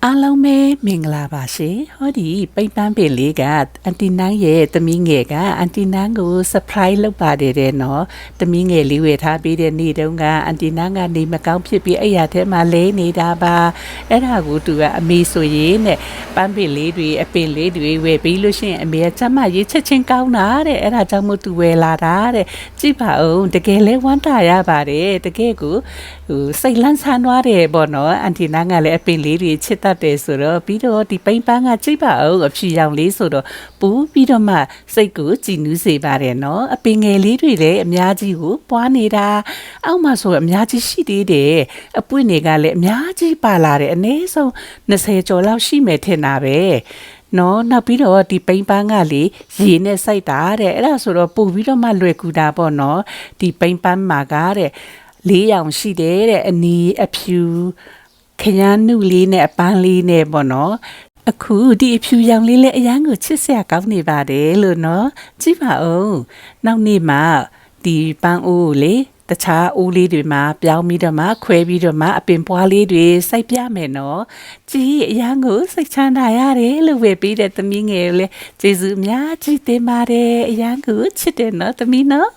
အားလုံးပဲမင်္ဂလာပါရှင်ဟောဒီပိတ်ပန်းပင်လေးကအန်တီနန်းရဲ့သမီးငယ်ကအန်တီနန်းကို surprise လုပ်ပါတယ်တဲ့နော်သမီးငယ်လေးဝယ်ထားပေးတဲ့နေ့တုန်းကအန်တီနန်းကနေမကောင်းဖြစ်ပြီးအဲ့ရထဲမှာလဲနေတာပါအဲ့ဒါကိုသူကအမေဆိုရင်နဲ့ပန်းပင်လေးတွေအပင်လေးတွေဝယ်ပြီးလို့ရှိရင်အမေကကျမရေးချက်ချင်းကောင်းတာတဲ့အဲ့ဒါကြောင့်မို့သူဝယ်လာတာတဲ့ကြည့်ပါဦးတကယ်လဲဝမ်းသာရပါတယ်တကယ်ကိုစိတ်လန်းဆန်းသွားတယ်ပေါ့နော်အန်တီနန်းကလည်းအပင်လေးတွေချစ်တတ်တယ်ဆိုတော့ပြီးတော့ဒီပိန်ပန်းကကြိတ်ပါအောင်အဖြူရောင်လေးဆိုတော့ပူပြီးတော့မှစိတ်ကိုကြည်နူးစေပါတယ်နော်အပင်ငယ်လေးတွေလည်းအများကြီးကိုပွားနေတာအောက်မှာဆိုအများကြီးရှိသေးတယ်အပွင့်တွေကလည်းအများကြီးပါလာတယ်အနည်းဆုံး20ကျော်လောက်ရှိမယ်ထင်တာပဲနော်နောက်ပြီးတော့ဒီပိန်ပန်းကလေရေနဲ့စိုက်တာတဲ့အဲ့ဒါဆိုတော့ပို့ပြီးတော့မှလွယ်ကူတာပေါ့နော်ဒီပိန်ပန်းမှာကတဲ့4ရောင်ရှိတယ်တဲ့အနီအဖြူခရမ်းနုလေးနဲ့အပန်းလေးနဲ့ပေါ့နော်အခုဒီအဖြူရောင်လေးလည်းအရန်ကိုချစ်စရာကောင်းနေပါတယ်လို့နော်ကြည့်ပါဦးနောက်နေ့မှဒီပန်းအိုးကိုလေတခြားအိုးလေးတွေမှာပြောင်းပြီးတော့မှခွဲပြီးတော့မှအပင်ပွားလေးတွေစိုက်ပြမယ်နော်ကြည်အရန်ကိုစိတ်ချမ်းသာရတယ်လို့ဝေပြီးတဲ့သမီးငယ်လေးကျေးဇူးအများကြီးတင်ပါတယ်အရန်ကိုချစ်တယ်နော်သမီးနော်